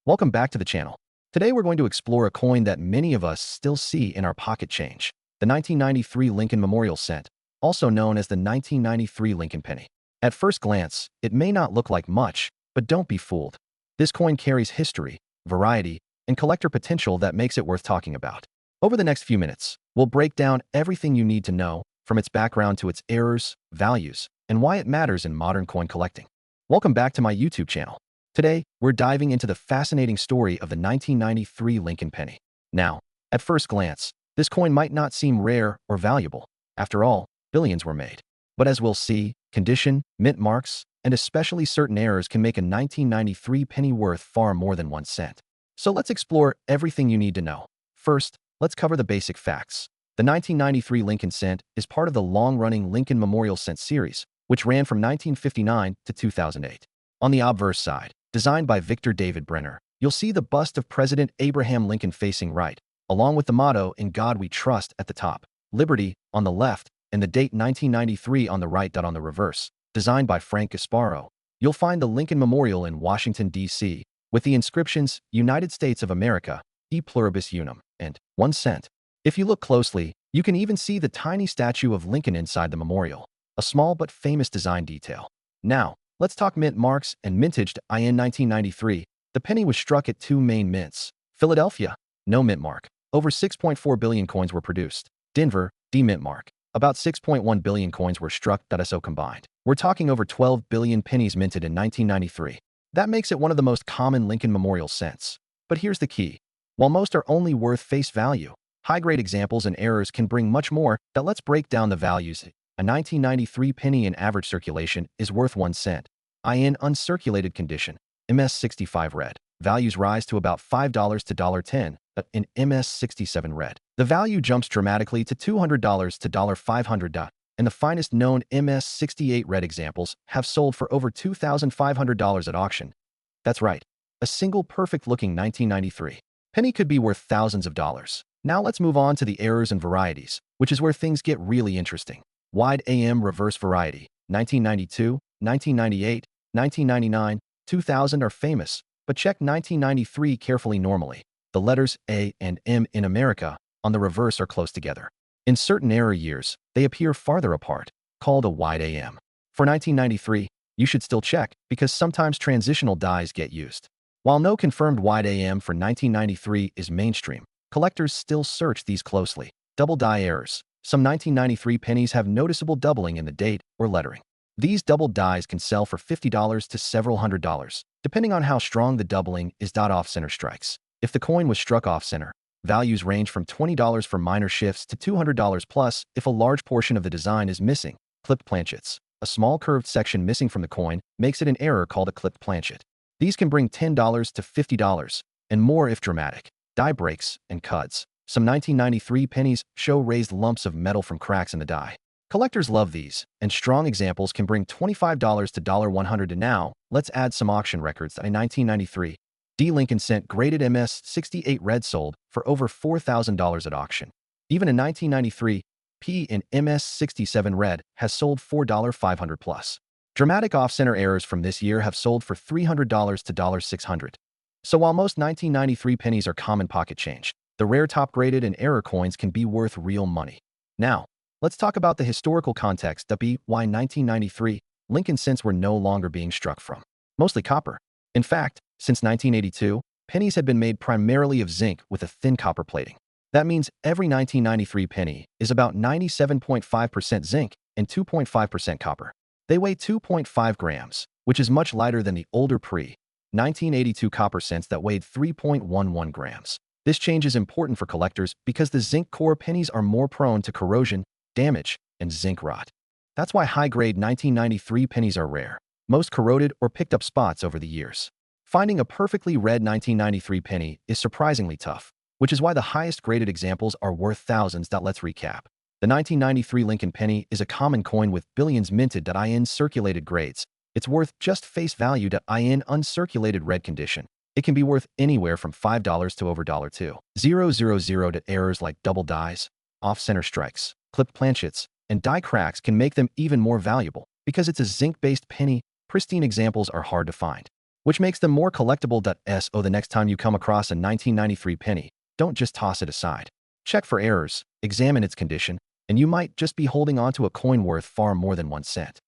Welcome back to the channel. Today we're going to explore a coin that many of us still see in our pocket change, the 1993 Lincoln Memorial Cent, also known as the 1993 Lincoln Penny. At first glance, it may not look like much, but don't be fooled. This coin carries history, variety, and collector potential that makes it worth talking about. Over the next few minutes, we'll break down everything you need to know, from its background to its errors, values, and why it matters in modern coin collecting. Welcome back to my YouTube channel. Today, we're diving into the fascinating story of the 1993 Lincoln Penny. Now, at first glance, this coin might not seem rare or valuable. After all, billions were made. But as we'll see, condition, mint marks, and especially certain errors can make a 1993 penny worth far more than 1 cent. So let's explore everything you need to know. First, let's cover the basic facts. The 1993 Lincoln Cent is part of the long-running Lincoln Memorial Cent series, which ran from 1959 to 2008. On the obverse side, designed by Victor David Brenner, you'll see the bust of President Abraham Lincoln facing right, along with the motto, "In God We Trust," at the top, Liberty on the left, and the date 1993 on the right. On the reverse, designed by Frank Gasparo, you'll find the Lincoln Memorial in Washington, D.C., with the inscriptions, "United States of America, E Pluribus Unum," and 1 cent. If you look closely, you can even see the tiny statue of Lincoln inside the memorial, a small but famous design detail. Now, let's talk mint marks and mintage. In 1993, the penny was struck at 2 main mints. Philadelphia, no mint mark. Over 6.4 billion coins were produced. Denver, D mint mark. About 6.1 billion coins were struck. So combined, we're talking over 12 billion pennies minted in 1993. That makes it one of the most common Lincoln Memorial cents. But here's the key. While most are only worth face value, high-grade examples and errors can bring much more. Let's break down the values. A 1993 penny in average circulation is worth 1 cent. In uncirculated condition, MS65 red, values rise to about $5 to $10, but in MS67 red, the value jumps dramatically to $200 to $500, and the finest known MS68 red examples have sold for over $2,500 at auction. That's right, a single perfect-looking 1993 penny could be worth thousands of dollars. Now let's move on to the errors and varieties, which is where things get really interesting. Wide AM reverse variety, 1992, 1998, 1999, 2000 are famous, but check 1993 carefully. Normally, the letters A and M in America on the reverse are close together. In certain error years, they appear farther apart, called a wide AM. For 1993, you should still check because sometimes transitional dies get used. While no confirmed wide AM for 1993 is mainstream, collectors still search these closely. Double die errors. Some 1993 pennies have noticeable doubling in the date or lettering. These double dies can sell for $50 to several $100s, depending on how strong the doubling is. Off-center strikes. If the coin was struck off-center, values range from $20 for minor shifts to $200 plus if a large portion of the design is missing. Clipped planchets. A small curved section missing from the coin makes it an error called a clipped planchet. These can bring $10 to $50, and more if dramatic. Die breaks and cuts. Some 1993 pennies show raised lumps of metal from cracks in the die. Collectors love these, and strong examples can bring $25 to $100. And now, let's add some auction records. In 1993, D Lincoln Cent graded MS68 red sold for over $4,000 at auction. Even in 1993, P in MS67 red has sold $4,500 plus. Dramatic off-center errors from this year have sold for $300 to $600. So while most 1993 pennies are common pocket change, the rare top-graded and error coins can be worth real money. Now, let's talk about the historical context of why 1993 Lincoln cents were no longer being struck from mostly copper. In fact, since 1982, pennies had been made primarily of zinc with a thin copper plating. That means every 1993 penny is about 97.5% zinc and 2.5% copper. They weigh 2.5 grams, which is much lighter than the older pre-1982 copper cents that weighed 3.11 grams. This change is important for collectors because the zinc core pennies are more prone to corrosion, damage, and zinc rot. That's why high-grade 1993 pennies are rare. Most corroded or picked up spots over the years. Finding a perfectly red 1993 penny is surprisingly tough, which is why the highest-graded examples are worth thousands. Let's recap. The 1993 Lincoln penny is a common coin with billions minted. In circulated grades, it's worth just face value. In uncirculated red condition, it can be worth anywhere from $5 to over $2,000. Errors like double dies, off-center strikes, clipped planchets, and die cracks can make them even more valuable. Because it's a zinc-based penny, pristine examples are hard to find. which makes them more collectible. So the next time you come across a 1993 penny, don't just toss it aside. Check for errors, examine its condition, and you might just be holding onto a coin worth far more than 1 cent.